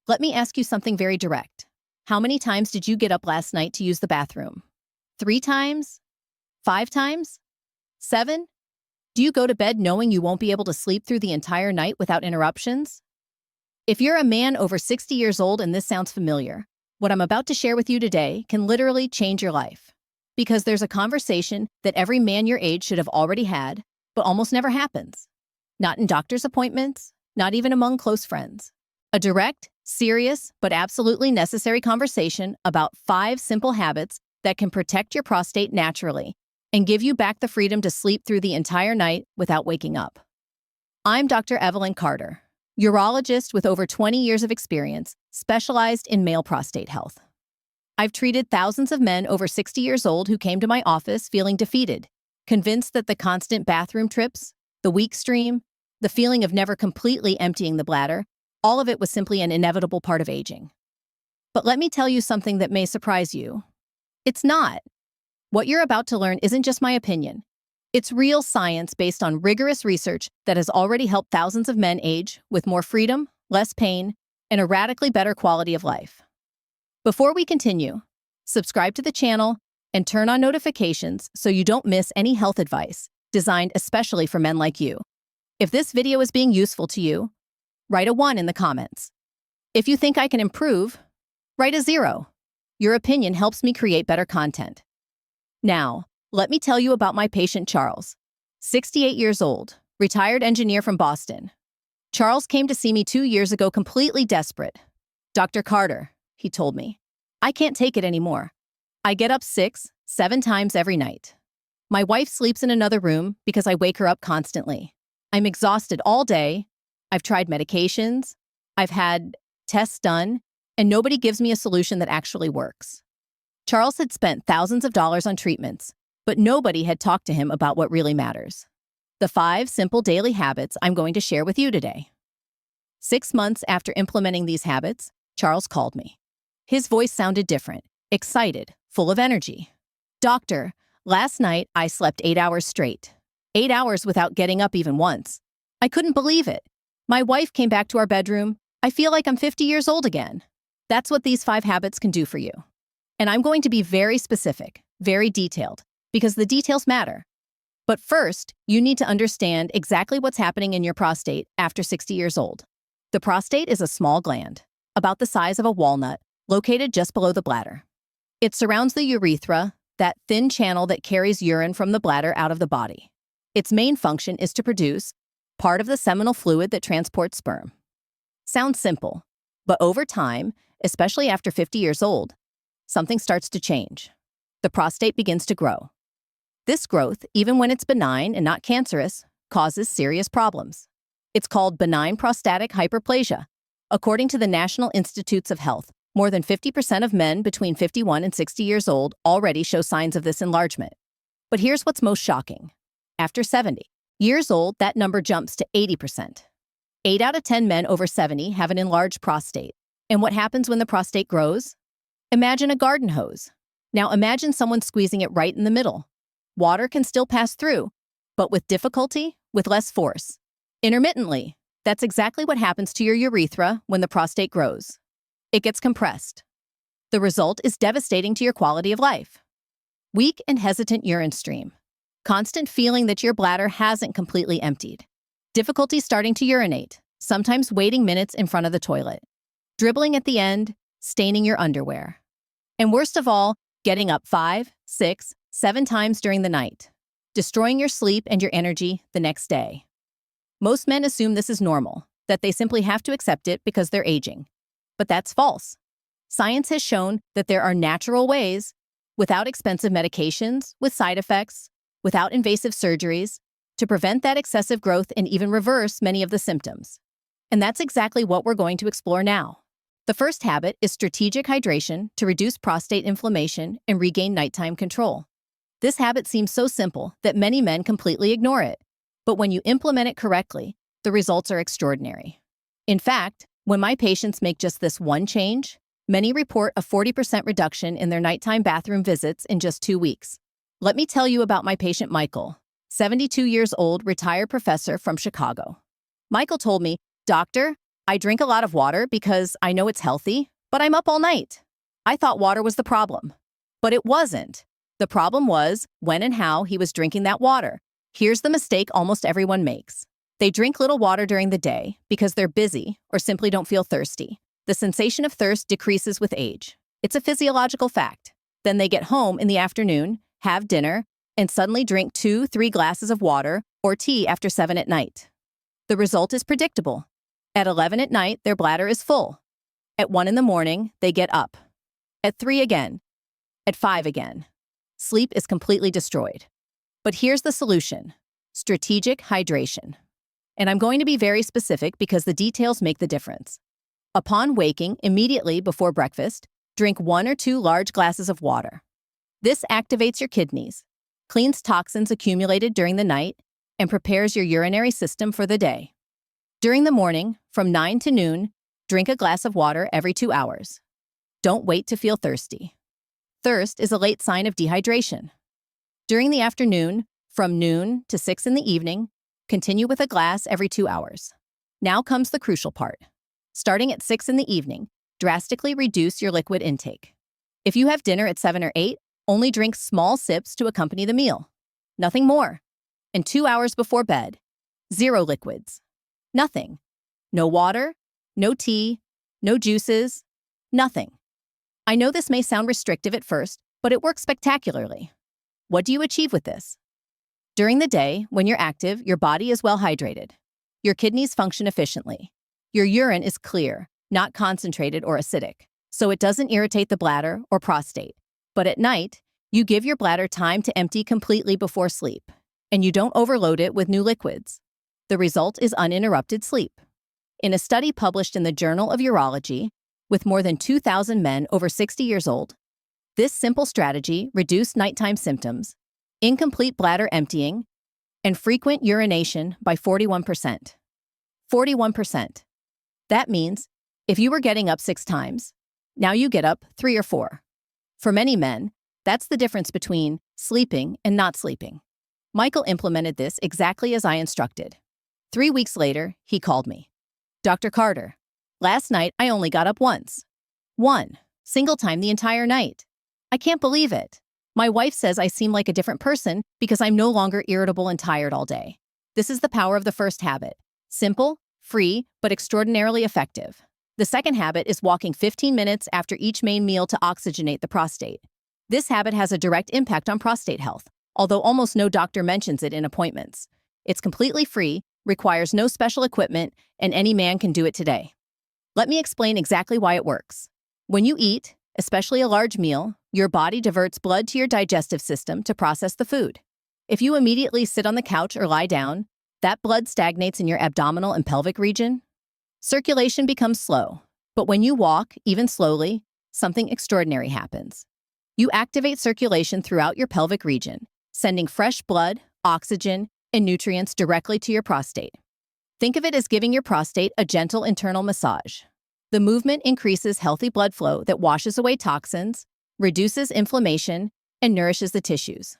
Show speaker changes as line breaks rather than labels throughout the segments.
Let me ask you something very direct. How many times did you get up last night to use the bathroom? 3 times? 5 times? 7? Do you go to bed knowing you won't be able to sleep through the entire night without interruptions? If you're a man over 60 years old and this sounds familiar, what I'm about to share with you today can literally change your life. Because there's a conversation that every man your age should have already had, but almost never happens. Not in doctor's appointments, not even among close friends. A direct, serious, but absolutely necessary conversation about 5 simple habits that can protect your prostate naturally and give you back the freedom to sleep through the entire night without waking up. I'm Dr. Evelyn Carter, urologist with over 20 years of experience, specialized in male prostate health. I've treated thousands of men over 60 years old who came to my office feeling defeated, convinced that the constant bathroom trips, the weak stream, the feeling of never completely emptying the bladder, all of it was simply an inevitable part of aging. But let me tell you something that may surprise you. It's not. What you're about to learn isn't just my opinion. It's real science based on rigorous research that has already helped thousands of men age with more freedom, less pain, and a radically better quality of life. Before we continue, subscribe to the channel and turn on notifications so you don't miss any health advice designed especially for men like you. If this video is being useful to you, write a 1 in the comments. If you think I can improve, write a 0. Your opinion helps me create better content. Now, let me tell you about my patient Charles, 68 years old, retired engineer from Boston. Charles came to see me 2 years ago completely desperate. "Dr. Carter," he told me, "I can't take it anymore. I get up 6, 7 times every night. My wife sleeps in another room because I wake her up constantly. I'm exhausted all day. I've tried medications. I've had tests done, and nobody gives me a solution that actually works." Charles had spent thousands of dollars on treatments, but nobody had talked to him about what really matters. The 5 simple daily habits I'm going to share with you today. 6 months after implementing these habits, Charles called me. His voice sounded different, excited, full of energy. "Doctor, last night I slept 8 hours straight. 8 hours without getting up even once. I couldn't believe it. My wife came back to our bedroom. I feel like I'm 50 years old again." That's what these 5 habits can do for you. And I'm going to be very specific, very detailed, because the details matter. But first, you need to understand exactly what's happening in your prostate after 60 years old. The prostate is a small gland, about the size of a walnut, located just below the bladder. It surrounds the urethra, that thin channel that carries urine from the bladder out of the body. Its main function is to produce part of the seminal fluid that transports sperm. Sounds simple, but over time, especially after 50 years old, something starts to change. The prostate begins to grow. This growth, even when it's benign and not cancerous, causes serious problems. It's called benign prostatic hyperplasia. According to the National Institutes of Health, more than 50% of men between 51 and 60 years old already show signs of this enlargement. But here's what's most shocking. After 70 years old, that number jumps to 80%. 8 out of 10 men over 70 have an enlarged prostate. And what happens when the prostate grows? Imagine a garden hose. Now imagine someone squeezing it right in the middle. Water can still pass through, but with difficulty, with less force. Intermittently, that's exactly what happens to your urethra when the prostate grows. It gets compressed. The result is devastating to your quality of life. Weak and hesitant urine stream. Constant feeling that your bladder hasn't completely emptied. Difficulty starting to urinate, sometimes waiting minutes in front of the toilet. Dribbling at the end, staining your underwear. And worst of all, getting up 5, 6, 7 times during the night, destroying your sleep and your energy the next day. Most men assume this is normal, that they simply have to accept it because they're aging. But that's false. Science has shown that there are natural ways, without expensive medications, with side effects, without invasive surgeries, to prevent that excessive growth and even reverse many of the symptoms. And that's exactly what we're going to explore now. The first habit is strategic hydration to reduce prostate inflammation and regain nighttime control. This habit seems so simple that many men completely ignore it. But when you implement it correctly, the results are extraordinary. In fact, when my patients make just this one change, many report a 40% reduction in their nighttime bathroom visits in just 2 weeks. Let me tell you about my patient Michael, 72 years old, retired professor from Chicago. Michael told me, "Doctor, I drink a lot of water because I know it's healthy, but I'm up all night. I thought water was the problem. But it wasn't. The problem was when and how he was drinking that water. Here's the mistake almost everyone makes. They drink little water during the day because they're busy or simply don't feel thirsty. The sensation of thirst decreases with age. It's a physiological fact. Then they get home in the afternoon, have dinner, and suddenly drink 2-3 glasses of water or tea after 7 at night. The result is predictable. At 11 at night, their bladder is full. At 1 in the morning, they get up. At 3 again. At 5 again. Sleep is completely destroyed. But here's the solution: strategic hydration. And I'm going to be very specific because the details make the difference. Upon waking, immediately before breakfast, drink 1 or 2 large glasses of water. This activates your kidneys, cleans toxins accumulated during the night, and prepares your urinary system for the day. During the morning, from 9 to noon, drink a glass of water every 2 hours. Don't wait to feel thirsty. Thirst is a late sign of dehydration. During the afternoon, from noon to 6 in the evening, continue with a glass every 2 hours. Now comes the crucial part. Starting at 6 in the evening, drastically reduce your liquid intake. If you have dinner at 7 or 8, only drink small sips to accompany the meal. Nothing more. And 2 hours before bed, 0 liquids. Nothing. No water, no tea, no juices, nothing. I know this may sound restrictive at first, but it works spectacularly. What do you achieve with this? During the day, when you're active, your body is well hydrated. Your kidneys function efficiently. Your urine is clear, not concentrated or acidic, so it doesn't irritate the bladder or prostate. But at night, you give your bladder time to empty completely before sleep, and you don't overload it with new liquids. The result is uninterrupted sleep. In a study published in the Journal of Urology, with more than 2,000 men over 60 years old, this simple strategy reduced nighttime symptoms, incomplete bladder emptying, and frequent urination by 41%. 41%. That means if you were getting up 6 times, now you get up 3 or 4. For many men, that's the difference between sleeping and not sleeping. Michael implemented this exactly as I instructed. 3 weeks later, he called me. Dr. Carter, last night I only got up once. 1 single time the entire night. I can't believe it. My wife says I seem like a different person because I'm no longer irritable and tired all day. This is the power of the first habit. Simple, free, but extraordinarily effective. The second habit is walking 15 minutes after each main meal to oxygenate the prostate. This habit has a direct impact on prostate health, although almost no doctor mentions it in appointments. It's completely free, requires no special equipment, and any man can do it today. Let me explain exactly why it works. When you eat, especially a large meal, your body diverts blood to your digestive system to process the food. If you immediately sit on the couch or lie down, that blood stagnates in your abdominal and pelvic region. Circulation becomes slow, but when you walk, even slowly, something extraordinary happens. You activate circulation throughout your pelvic region, sending fresh blood, oxygen, and nutrients directly to your prostate. Think of it as giving your prostate a gentle internal massage. The movement increases healthy blood flow that washes away toxins, reduces inflammation, and nourishes the tissues.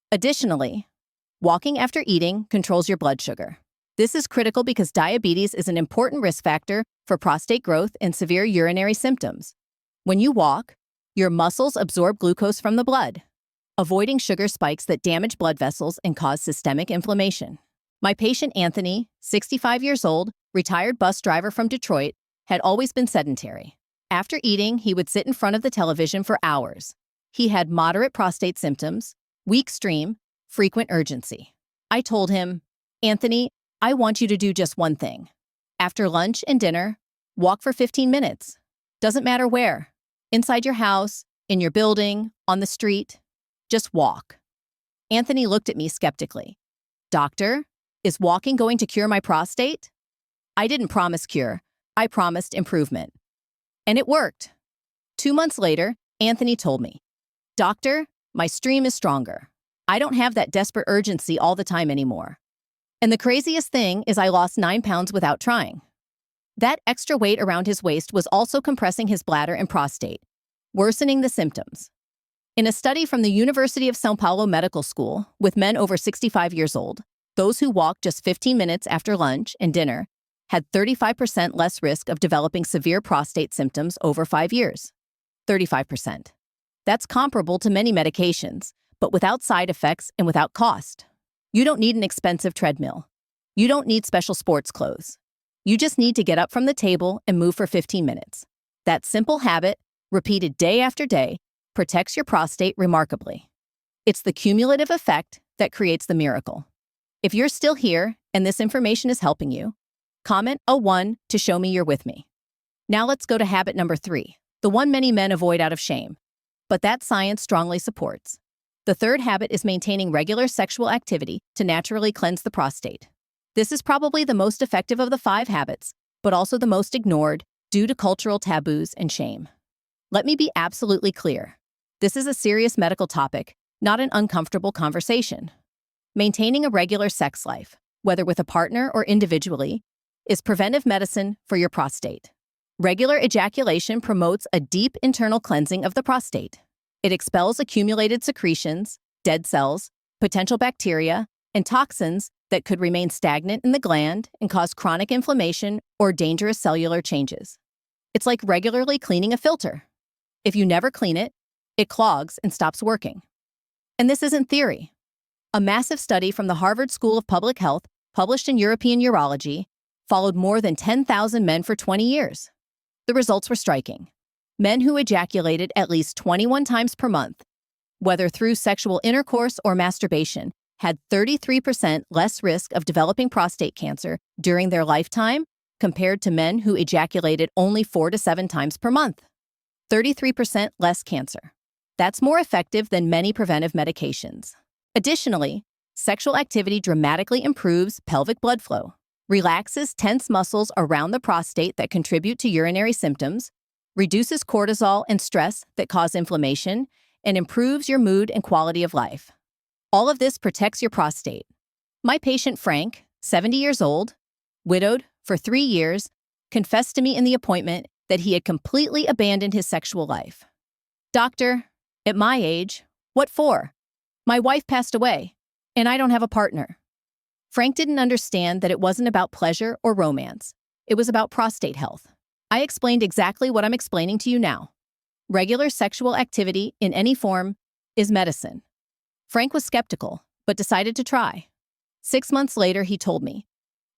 Additionally, walking after eating controls your blood sugar. This is critical because diabetes is an important risk factor for prostate growth and severe urinary symptoms. When you walk, your muscles absorb glucose from the blood, avoiding sugar spikes that damage blood vessels and cause systemic inflammation. My patient Anthony, 65 years old, retired bus driver from Detroit, had always been sedentary. After eating, he would sit in front of the television for hours. He had moderate prostate symptoms, weak stream, frequent urgency. I told him, Anthony, I want you to do just one thing. After lunch and dinner, walk for 15 minutes. Doesn't matter where. Inside your house, in your building, on the street. Just walk. Anthony looked at me skeptically. Doctor, is walking going to cure my prostate? I didn't promise cure. I promised improvement. And it worked. 2 months later, Anthony told me, Doctor, my stream is stronger. I don't have that desperate urgency all the time anymore. And the craziest thing is I lost 9 pounds without trying. That extra weight around his waist was also compressing his bladder and prostate, worsening the symptoms. In a study from the University of São Paulo Medical School with men over 65 years old, those who walked just 15 minutes after lunch and dinner had 35% less risk of developing severe prostate symptoms over 5 years. 35%. That's comparable to many medications, but without side effects and without cost. You don't need an expensive treadmill. You don't need special sports clothes. You just need to get up from the table and move for 15 minutes. That simple habit, repeated day after day, protects your prostate remarkably. It's the cumulative effect that creates the miracle. If you're still here and this information is helping you, comment a 1 to show me you're with me. Now let's go to habit number 3, the one many men avoid out of shame, but that science strongly supports. The third habit is maintaining regular sexual activity to naturally cleanse the prostate. This is probably the most effective of the 5 habits, but also the most ignored due to cultural taboos and shame. Let me be absolutely clear. This is a serious medical topic, not an uncomfortable conversation. Maintaining a regular sex life, whether with a partner or individually, is preventive medicine for your prostate. Regular ejaculation promotes a deep internal cleansing of the prostate. It expels accumulated secretions, dead cells, potential bacteria, and toxins that could remain stagnant in the gland and cause chronic inflammation or dangerous cellular changes. It's like regularly cleaning a filter. If you never clean it, it clogs and stops working. And this isn't theory. A massive study from the Harvard School of Public Health, published in European Urology, followed more than 10,000 men for 20 years. The results were striking. Men who ejaculated at least 21 times per month, whether through sexual intercourse or masturbation, had 33% less risk of developing prostate cancer during their lifetime compared to men who ejaculated only 4 to 7 times per month. 33% less cancer. That's more effective than many preventive medications. Additionally, sexual activity dramatically improves pelvic blood flow, relaxes tense muscles around the prostate that contribute to urinary symptoms, reduces cortisol and stress that cause inflammation, and improves your mood and quality of life. All of this protects your prostate. My patient Frank, 70 years old, widowed for 3 years, confessed to me in the appointment that he had completely abandoned his sexual life. Doctor, at my age, what for? My wife passed away, and I don't have a partner. Frank didn't understand that it wasn't about pleasure or romance. It was about prostate health. I explained exactly what I'm explaining to you now. Regular sexual activity in any form is medicine. Frank was skeptical, but decided to try. 6 months later, he told me,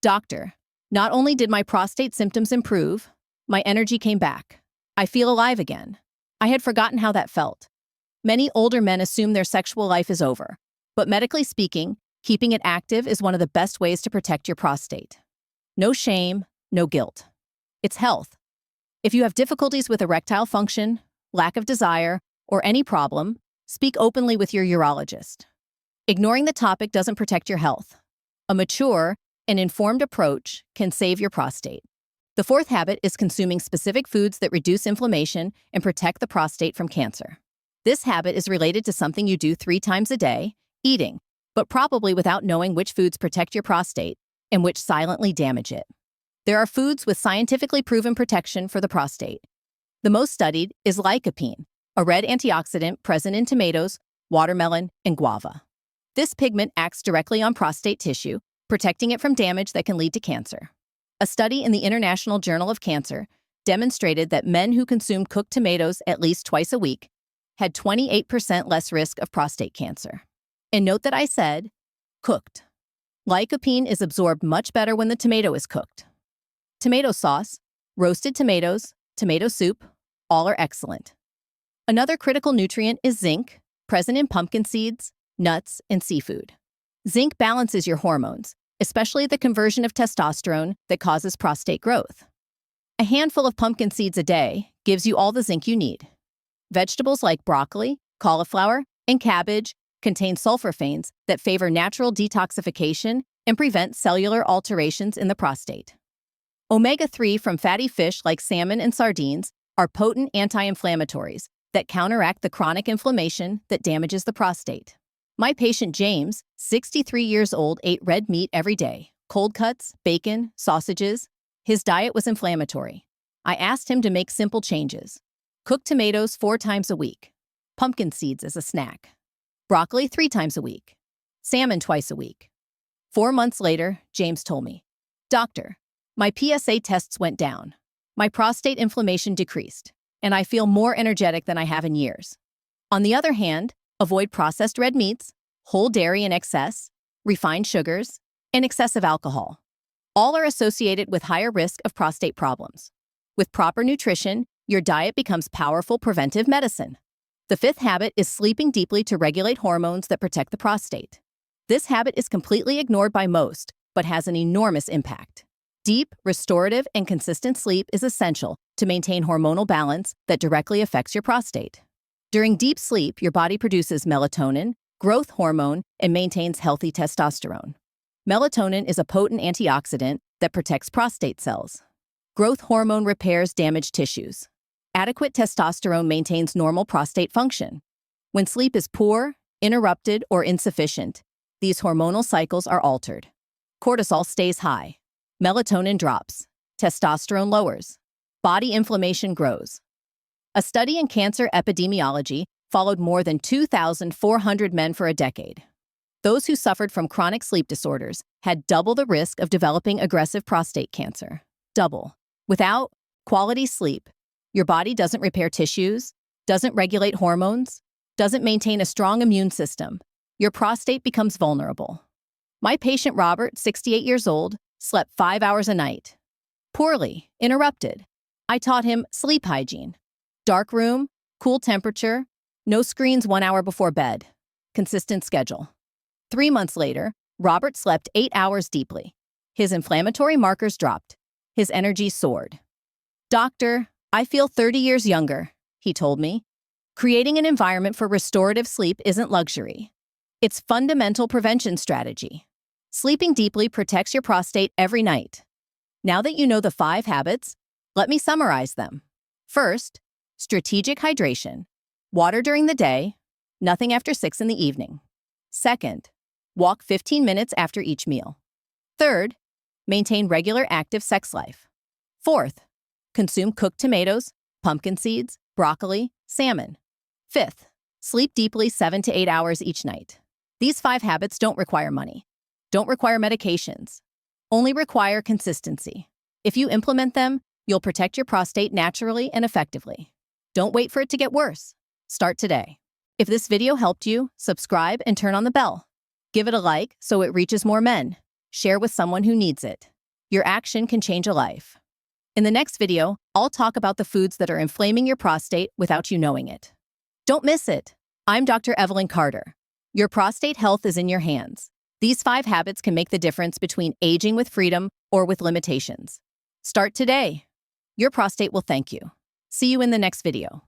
"Doctor, not only did my prostate symptoms improve, my energy came back. I feel alive again. I had forgotten how that felt." Many older men assume their sexual life is over, but medically speaking, keeping it active is one of the best ways to protect your prostate. No shame, no guilt. It's health. If you have difficulties with erectile function, lack of desire, or any problem, speak openly with your urologist. Ignoring the topic doesn't protect your health. A mature and informed approach can save your prostate. The fourth habit is consuming specific foods that reduce inflammation and protect the prostate from cancer. This habit is related to something you do 3 times a day, eating, but probably without knowing which foods protect your prostate and which silently damage it. There are foods with scientifically proven protection for the prostate. The most studied is lycopene, a red antioxidant present in tomatoes, watermelon, and guava. This pigment acts directly on prostate tissue, protecting it from damage that can lead to cancer. A study in the International Journal of Cancer demonstrated that men who consumed cooked tomatoes at least twice a week had 28% less risk of prostate cancer. And note that I said cooked. Lycopene is absorbed much better when the tomato is cooked. Tomato sauce, roasted tomatoes, tomato soup, all are excellent. Another critical nutrient is zinc, present in pumpkin seeds, nuts, and seafood. Zinc balances your hormones, especially the conversion of testosterone that causes prostate growth. A handful of pumpkin seeds a day gives you all the zinc you need. Vegetables like broccoli, cauliflower, and cabbage contain sulforaphane that favor natural detoxification and prevent cellular alterations in the prostate. Omega-3 from fatty fish like salmon and sardines are potent anti-inflammatories that counteract the chronic inflammation that damages the prostate. My patient James, 63 years old, ate red meat every day, cold cuts, bacon, sausages. His diet was inflammatory. I asked him to make simple changes. Cook tomatoes 4 times a week. Pumpkin seeds as a snack. Broccoli 3 times a week. Salmon twice a week. 4 months later, James told me, "Doctor, My PSA tests went down. My prostate inflammation decreased, and I feel more energetic than I have in years. On the other hand, avoid processed red meats, whole dairy in excess, refined sugars, and excessive alcohol. All are associated with higher risk of prostate problems. With proper nutrition, your diet becomes powerful preventive medicine. The fifth habit is sleeping deeply to regulate hormones that protect the prostate. This habit is completely ignored by most, but has an enormous impact. Deep, restorative, and consistent sleep is essential to maintain hormonal balance that directly affects your prostate. During deep sleep, your body produces melatonin, growth hormone, and maintains healthy testosterone. Melatonin is a potent antioxidant that protects prostate cells. Growth hormone repairs damaged tissues. Adequate testosterone maintains normal prostate function. When sleep is poor, interrupted, or insufficient, these hormonal cycles are altered. Cortisol stays high. Melatonin drops. Testosterone lowers. Body inflammation grows. A study in cancer epidemiology followed more than 2,400 men for a decade. Those who suffered from chronic sleep disorders had double the risk of developing aggressive prostate cancer. Double. Without quality sleep, your body doesn't repair tissues, doesn't regulate hormones, doesn't maintain a strong immune system. Your prostate becomes vulnerable. My patient Robert, 68 years old, slept 5 hours a night. Poorly, interrupted. I taught him sleep hygiene. Dark room, cool temperature, no screens 1 hour before bed. Consistent schedule. 3 months later, Robert slept 8 hours deeply. His inflammatory markers dropped. His energy soared. "Doctor, I feel 30 years younger," he told me. Creating an environment for restorative sleep isn't luxury. It's fundamental prevention strategy. Sleeping deeply protects your prostate every night. Now that you know the 5 habits, let me summarize them. First, strategic hydration. Water during the day, nothing after 6 in the evening. Second, walk 15 minutes after each meal. Third, maintain regular active sex life. Fourth, consume cooked tomatoes, pumpkin seeds, broccoli, salmon. Fifth, sleep deeply 7 to 8 hours each night. These 5 habits don't require money, don't require medications, only require consistency. If you implement them, you'll protect your prostate naturally and effectively. Don't wait for it to get worse. Start today. If this video helped you, subscribe and turn on the bell. Give it a like so it reaches more men. Share with someone who needs it. Your action can change a life. In the next video, I'll talk about the foods that are inflaming your prostate without you knowing it. Don't miss it. I'm Dr. Evelyn Carter. Your prostate health is in your hands. These 5 habits can make the difference between aging with freedom or with limitations. Start today. Your prostate will thank you. See you in the next video.